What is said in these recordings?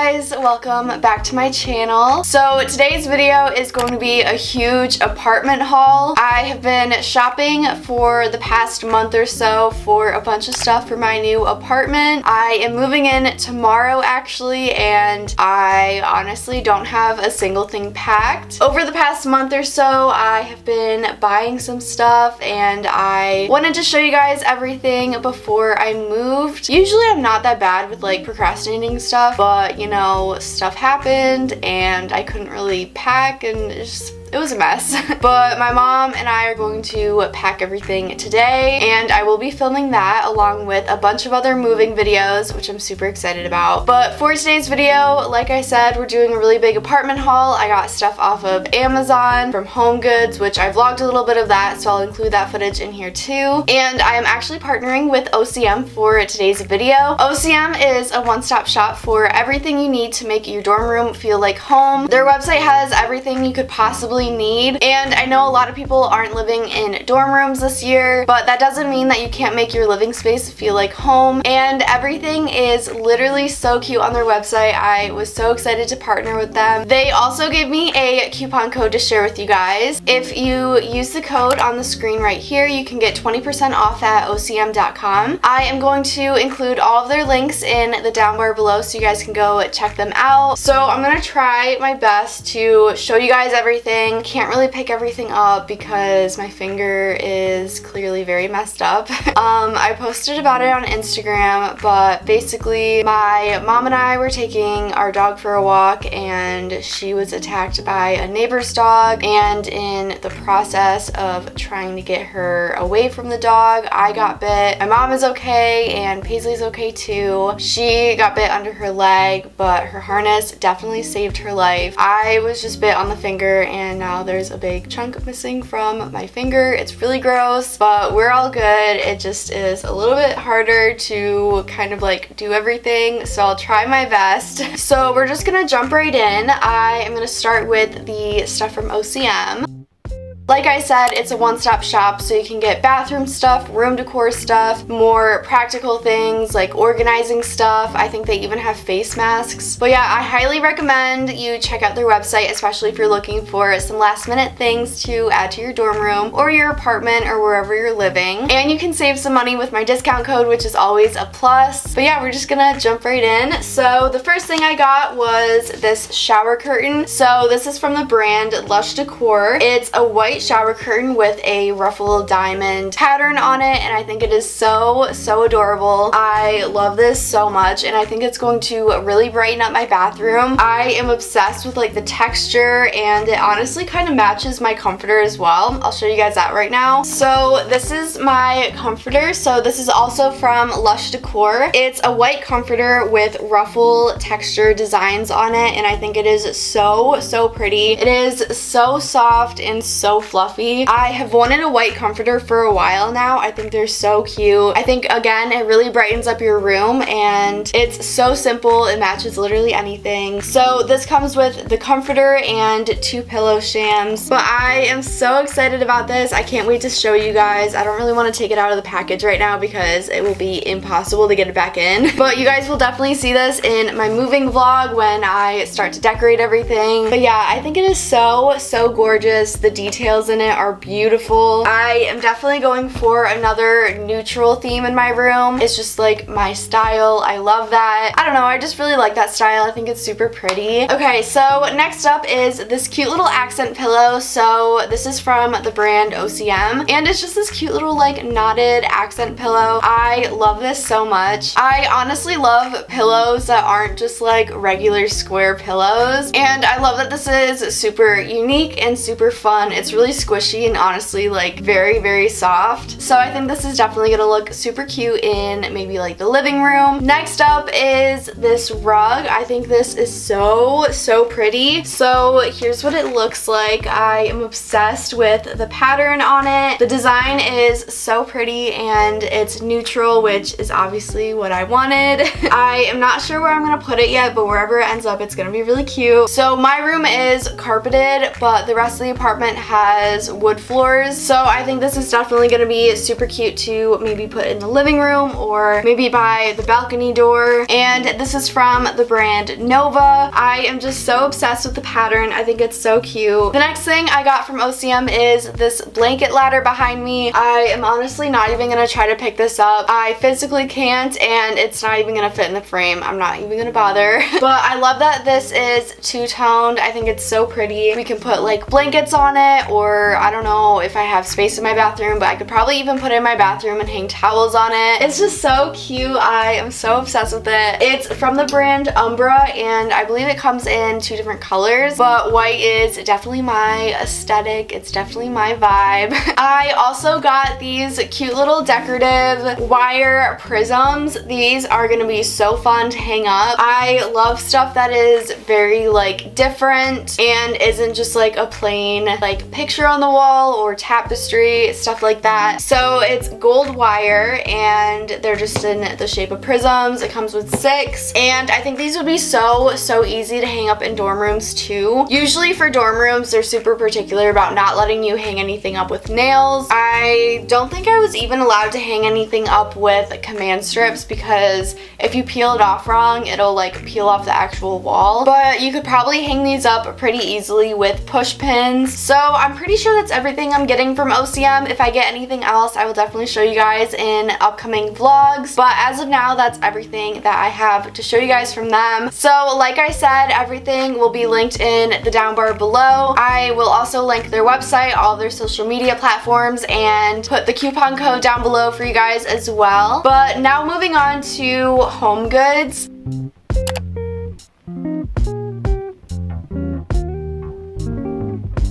guys, welcome back to my channel. So today's video is going to be a huge apartment haul. I have been shopping for the past month or so for a bunch of stuff for my new apartment. I am moving in tomorrow actually, and I honestly don't have a single thing packed. Over the past month or so, I have been buying some stuff and I wanted to show you guys everything before I moved. Usually I'm not that bad with like procrastinating stuff, but you know, stuff happened and I couldn't really pack and it was a mess. But my mom and I are going to pack everything today, and I will be filming that along with a bunch of other moving videos, which I'm super excited about. But for today's video, like I said, we're doing a really big apartment haul. I got stuff off of Amazon from Home Goods, which I vlogged a little bit of that, so I'll include that footage in here too. And I am actually partnering with OCM for today's video. OCM is a one-stop shop for everything you need to make your dorm room feel like home. Their website has everything you could possibly need, and I know a lot of people aren't living in dorm rooms this year, but that doesn't mean that you can't make your living space feel like home, and everything is literally so cute on their website. I was so excited to partner with them. They also gave me a coupon code to share with you guys. If you use the code on the screen right here, you can get 20% off at OCM.com. I am going to include all of their links in the down bar below so you guys can go check them out. So I'm gonna try my best to show you guys everything. Can't really pick everything up because my finger is clearly very messed up. I posted about it on Instagram, but basically my mom and I were taking our dog for a walk and she was attacked by a neighbor's dog, and in the process of trying to get her away from the dog, I got bit. My mom is okay and Paisley's okay too. She got bit under her leg, but her harness definitely saved her life. I was just bit on the finger and now there's a big chunk missing from my finger. It's really gross, but we're all good. It just is a little bit harder to kind of like do everything, so I'll try my best. So we're just gonna jump right in. I am gonna start with the stuff from OCM. Like I said, it's a one-stop shop, so you can get bathroom stuff, room decor stuff, more practical things like organizing stuff. I think they even have face masks. But yeah, I highly recommend you check out their website, especially if you're looking for some last-minute things to add to your dorm room or your apartment or wherever you're living. And you can save some money with my discount code, which is always a plus. But yeah, we're just gonna jump right in. So the first thing I got was this shower curtain. So this is from the brand Lush Decor. It's a white shower curtain with a ruffled diamond pattern on it, and I think it is so adorable. I love this so much, and I think it's going to really brighten up my bathroom. I am obsessed with like the texture, and it honestly kind of matches my comforter as well. I'll show you guys that right now. So this is my comforter. So this is also from Lush Decor. It's a white comforter with ruffle texture designs on it, and I think it is so pretty. It is so soft and so fluffy. I have wanted a white comforter for a while now. I think they're so cute. I think again, it really brightens up your room, and it's so simple. It matches literally anything. So this comes with the comforter and 2 pillow shams. But I am so excited about this. I can't wait to show you guys. I don't really want to take it out of the package right now because it will be impossible to get it back in. But you guys will definitely see this in my moving vlog when I start to decorate everything. But yeah, I think it is so gorgeous. The details in it are beautiful. I am definitely going for another neutral theme in my room. It's just like my style. I love that. I don't know, I just really like that style. I think it's super pretty. Okay, so next up is this cute little accent pillow. So this is from the brand OCM, and it's just this cute little like knotted accent pillow. I love this so much. I honestly love pillows that aren't just like regular square pillows, and I love that this is super unique and super fun. It's really squishy and honestly like very soft. So I think this is definitely gonna look super cute in maybe like the living room. Next up is this rug. I think this is so pretty. So here's what it looks like. I am obsessed with the pattern on it. The design is so pretty and it's neutral, which is obviously what I wanted. I am not sure where I'm gonna put it yet, but wherever it ends up, it's gonna be really cute. So my room is carpeted, but the rest of the apartment has has wood floors. So I think this is definitely going to be super cute to maybe put in the living room or maybe by the balcony door. And this is from the brand Nova. I am just so obsessed with the pattern. I think it's so cute. The next thing I got from OCM is this blanket ladder behind me. I am honestly not even going to try to pick this up. I physically can't, and it's not even going to fit in the frame. I'm not even going to bother. But I love that this is two-toned. I think it's so pretty. We can put like blankets on it, or I don't know if I have space in my bathroom, but I could probably even put it in my bathroom and hang towels on it. It's just so cute. I am so obsessed with it. It's from the brand Umbra, and I believe it comes in 2 different colors, but white is definitely my aesthetic. It's definitely my vibe. I also got these cute little decorative wire prisms. These are gonna be so fun to hang up. I love stuff that is very like different and isn't just like a plain like picture on the wall or tapestry, stuff like that. So it's gold wire and they're just in the shape of prisms. It comes with 6, and I think these would be so easy to hang up in dorm rooms too. Usually for dorm rooms, they're super particular about not letting you hang anything up with nails. I don't think I was even allowed to hang anything up with command strips because if you peel it off wrong, it'll like peel off the actual wall. But you could probably hang these up pretty easily with push pins. So I'm pretty sure that's everything I'm getting from OCM. If I get anything else, I will definitely show you guys in upcoming vlogs. But as of now, that's everything that I have to show you guys from them. So like I said, everything will be linked in the down bar below. I will also link their website, all of their social media platforms, and put the coupon code down below for you guys as well. But now moving on to home goods.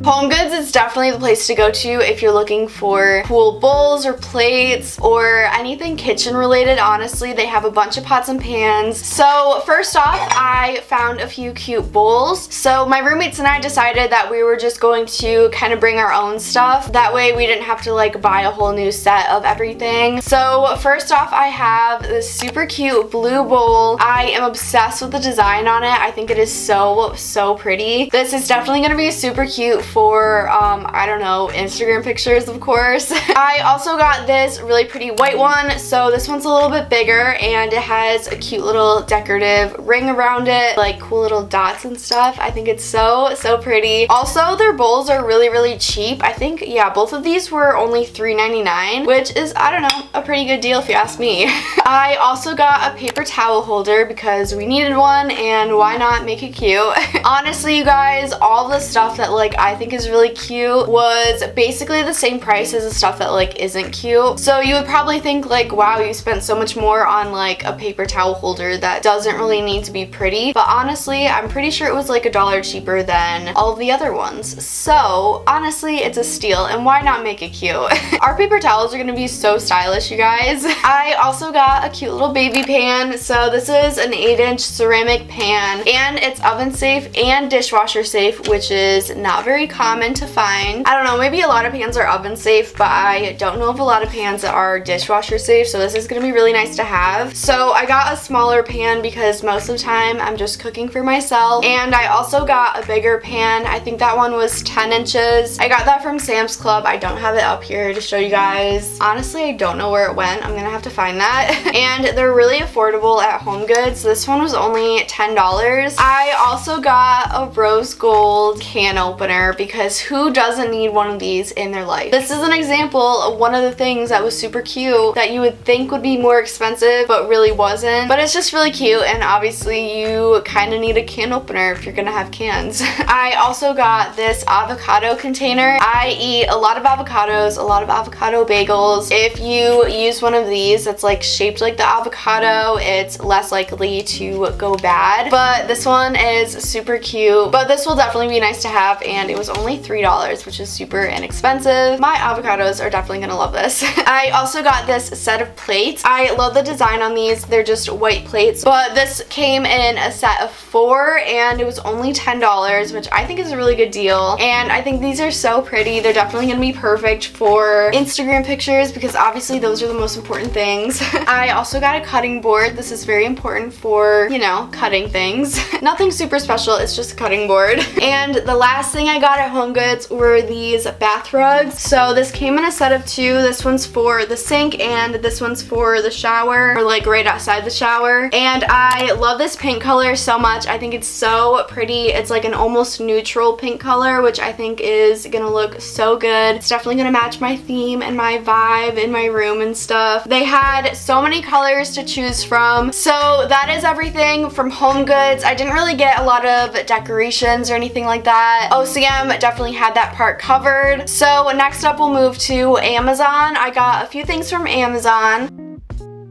Home Goods is definitely the place to go to if you're looking for cool bowls or plates or anything kitchen related. Honestly, they have a bunch of pots and pans. So first off, I found a few cute bowls. So my roommates and I decided that we were just going to kind of bring our own stuff. That way we didn't have to like buy a whole new set of everything. So first off, I have this super cute blue bowl. I am obsessed with the design on it. I think it is so pretty. This is definitely going to be super cute for I don't know, Instagram pictures, of course. I also got this really pretty white one. So this one's a little bit bigger and it has a cute little decorative ring around it, like cool little dots and stuff. I think it's so pretty. Also, their bowls are really cheap. I think, yeah, both of these were only $3.99, which is, I don't know, a pretty good deal if you ask me. I also got a paper towel holder because we needed one, and why not make it cute? Honestly, you guys, all the stuff that like I think is really cute was basically the same price as the stuff that like isn't cute. So you would probably think like, wow, you spent so much more on like a paper towel holder that doesn't really need to be pretty. But honestly, I'm pretty sure it was like $1 cheaper than all of the other ones. So honestly, it's a steal, and why not make it cute? Our paper towels are gonna be so stylish, you guys. I also got a cute little baby pan. So this is an 8-inch ceramic pan, and it's oven safe and dishwasher safe, which is not very common to find. I don't know, maybe a lot of pans are oven safe, but I don't know of a lot of pans that are dishwasher safe, so this is gonna be really nice to have. So I got a smaller pan because most of the time I'm just cooking for myself, and I also got a bigger pan. I think that one was 10 inches. I got that from Sam's Club. I don't have it up here to show you guys. Honestly, I don't know where it went. I'm gonna have to find that. And they're really affordable at Home Goods. This one was only $10. I also got a rose gold can opener because who doesn't need one of these in their life? This is an example of one of the things that was super cute that you would think would be more expensive but really wasn't. But it's just really cute, and obviously you kind of need a can opener if you're gonna have cans. I also got this avocado container. I eat a lot of avocados, a lot of avocado bagels. If you use one of these that's like shaped like the avocado, it's less likely to go bad. But this one is super cute, but this will definitely be nice to have, and it was only $3, which is super inexpensive. My avocados are definitely gonna love this. I also got this set of plates. I love the design on these. They're just white plates, but this came in a set of 4 and it was only $10, which I think is a really good deal. And I think these are so pretty. They're definitely gonna be perfect for Instagram pictures because obviously those are the most important things. I also got a cutting board. This is very important for, you know, cutting things. Nothing super special, it's just a cutting board. And the last thing I got at HomeGoods were these bath rugs. So this came in a set of 2. This one's for the sink and this one's for the shower, or like right outside the shower. And I love this pink color so much. I think it's so pretty. It's like an almost neutral pink color, which I think is gonna look so good. It's definitely gonna match my theme and my vibe in my room and stuff. They had so many colors to choose from. So that is everything from HomeGoods. I didn't really get a lot of decorations or anything like that. OCM definitely had that part covered. So next up we'll move to Amazon. I got a few things from Amazon.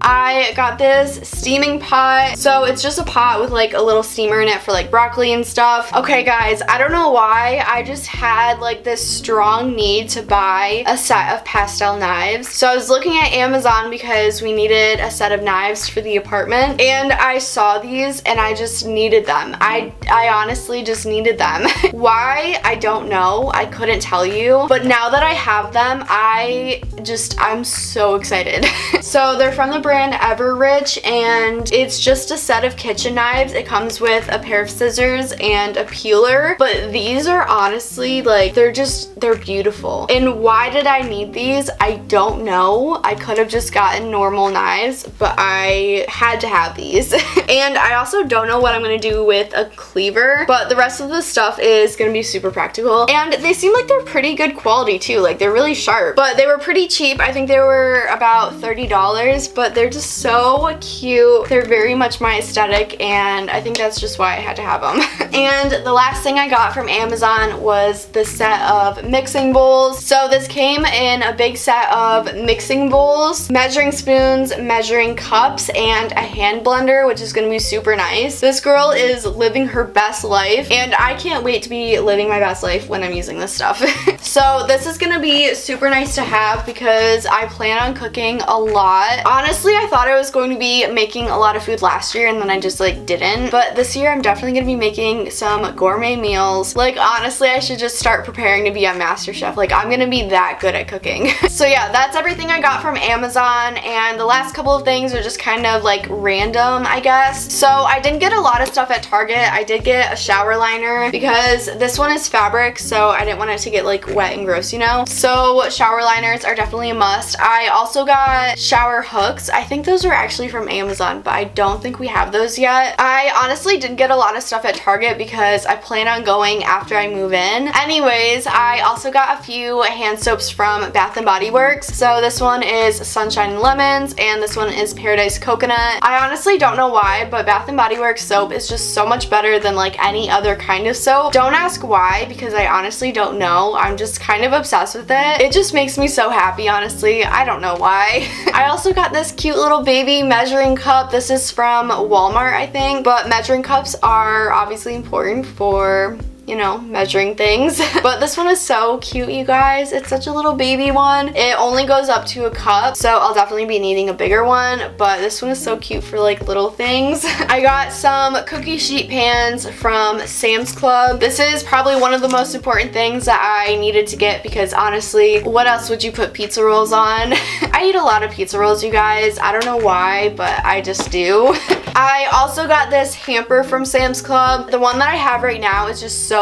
I got this steaming pot. So it's just a pot with like a little steamer in it for like broccoli and stuff. Okay guys, I don't know why, I just had like this strong need to buy a set of pastel knives. So I was looking at Amazon because we needed a set of knives for the apartment, and I saw these and I just needed them. I honestly just needed them. Why? I don't know. I couldn't tell you. But now that I have them, I'm so excited. So they're from the brand Everrich, and it's just a set of kitchen knives. It comes with a pair of scissors and a peeler, but these are honestly like, they're beautiful. And why did I need these? I don't know. I could have just gotten normal knives, but I had to have these. And I also don't know what I'm gonna do with a cleaver, but the rest of the stuff is gonna be super practical. And they seem like they're pretty good quality too. Like, they're really sharp, but they were pretty cheap. I think they were about $30, but they're just so cute. They're very much my aesthetic, and I think that's just why I had to have them. And the last thing I got from Amazon was the set of mixing bowls. So this came in a big set of mixing bowls, measuring spoons, measuring cups, and a hand blender, which is gonna be super nice. This girl is living her best life, and I can't wait to be living my best life when I'm using this stuff. So this is gonna be super nice to have because I plan on cooking a lot. Honestly, I thought I was going to be making a lot of food last year and then I just like didn't. But this year I'm definitely gonna be making some gourmet meals. Like, honestly, I should just start preparing to be on MasterChef. Like, I'm gonna be that good at cooking. So yeah, that's everything I got from Amazon, and the last couple of things are just kind of like random, I guess. So I didn't get a lot of stuff at Target. I did get a shower liner because this one is fabric, so I didn't want it to get like wet and gross, you know? So shower liners are definitely a must. I also got shower hooks. I think those are actually from Amazon, but I don't think we have those yet. I honestly didn't get a lot of stuff at Target because I plan on going after I move in. Anyways, I also got a few hand soaps from Bath & Body Works. So this one is Sunshine and Lemons, and this one is Paradise Coconut. I honestly don't know why, but Bath & Body Works soap is just so much better than like any other kind of soap. Don't ask why, because I honestly don't know. I'm just kind of obsessed with it. It just makes me so happy, honestly. I don't know why. I also got this cute little baby measuring cup. This is from Walmart, I think, but measuring cups are obviously important for, you know, measuring things. But this one is so cute, you guys. It's such a little baby one. It only goes up to a cup, so I'll definitely be needing a bigger one, but this one is so cute for like little things. I got some cookie sheet pans from Sam's Club. This is probably one of the most important things that I needed to get because honestly, what else would you put pizza rolls on? I eat a lot of pizza rolls, you guys. I don't know why, but I just do. I also got this hamper from Sam's Club. The one that I have right now is just so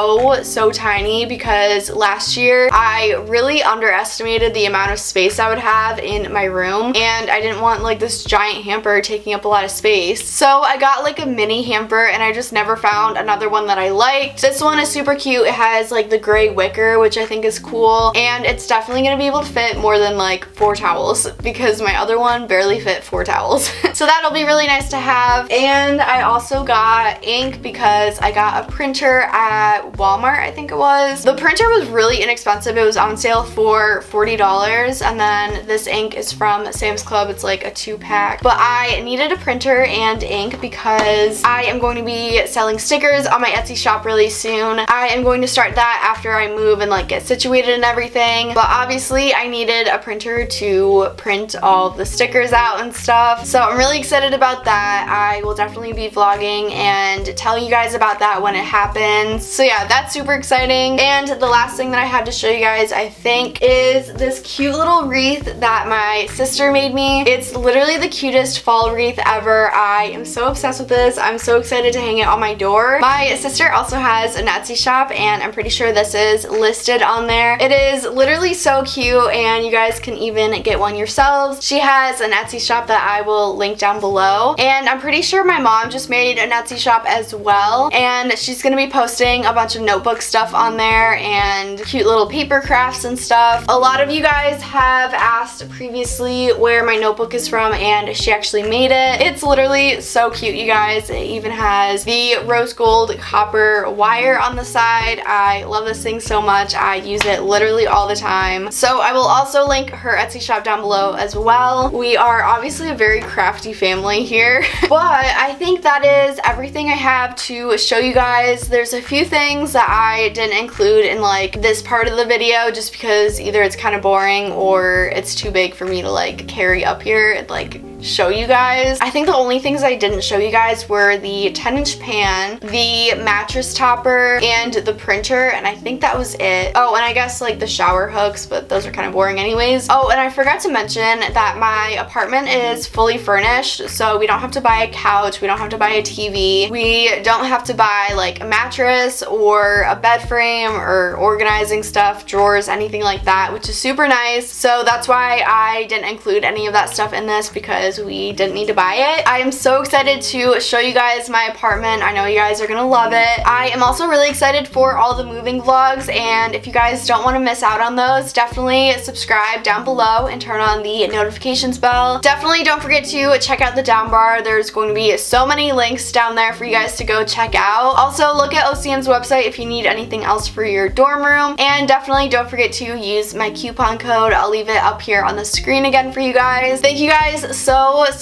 tiny because last year I really underestimated the amount of space I would have in my room, and I didn't want like this giant hamper taking up a lot of space. So I got like a mini hamper, and I just never found another one that I liked. This one is super cute. It has like the gray wicker, which I think is cool, and it's definitely gonna be able to fit more than like 4 towels because my other one barely fit 4 towels. So that'll be really nice to have. And I also got ink because I got a printer at Walmart, I think it was. The printer was really inexpensive. It was on sale for $40, and then this ink is from Sam's Club. It's like a 2-pack. But I needed a printer and ink because I am going to be selling stickers on my Etsy shop really soon. I am going to start that after I move and like get situated and everything. But obviously I needed a printer to print all the stickers out and stuff. So I'm really excited about that. I will definitely be vlogging and telling you guys about that when it happens. So yeah, that's super exciting. And the last thing that I have to show you guys, I think, is this cute little wreath that my sister made me. It's literally the cutest fall wreath ever. I am so obsessed with this. I'm so excited to hang it on my door. My sister also has an Etsy shop, and I'm pretty sure this is listed on there. It is literally so cute, and you guys can even get one yourselves. She has an Etsy shop that I will link down below, and I'm pretty sure my mom just made an Etsy shop as well, and she's gonna be posting a bunch of notebook stuff on there and cute little paper crafts and stuff. A lot of you guys have asked previously where my notebook is from, and she actually made it. It's literally so cute, you guys. It even has the rose gold copper wire on the side. I love this thing so much. I use it literally all the time. So I will also link her Etsy shop down below as well. We are obviously a very crafty family here, but I think that is everything I have to show you guys. There's a few things that I didn't include in like this part of the video just because either it's kind of boring or it's too big for me to like carry up here and like show you guys. I think the only things I didn't show you guys were the 10-inch pan, the mattress topper, and the printer, and I think that was it. Oh, and I guess like the shower hooks, but those are kind of boring anyways. Oh, and I forgot to mention that my apartment is fully furnished, so we don't have to buy a couch, we don't have to buy a TV, we don't have to buy like a mattress or a bed frame or organizing stuff, drawers, anything like that, which is super nice. So that's why I didn't include any of that stuff in this, because we didn't need to buy it. I am so excited to show you guys my apartment. I know you guys are gonna love it. I am also really excited for all the moving vlogs, and if you guys don't want to miss out on those, definitely subscribe down below and turn on the notifications bell. Definitely don't forget to check out the down bar. There's going to be so many links down there for you guys to go check out. Also, look at OCM's website if you need anything else for your dorm room, and definitely don't forget to use my coupon code. I'll leave it up here on the screen again for you guys. Thank you guys so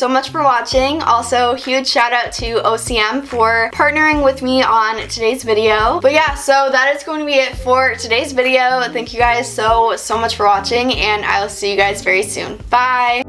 much for watching. Also, huge shout out to OCM for partnering with me on today's video. But yeah, so that is going to be it for today's video. Thank you guys so much for watching, and I will see you guys very soon. Bye!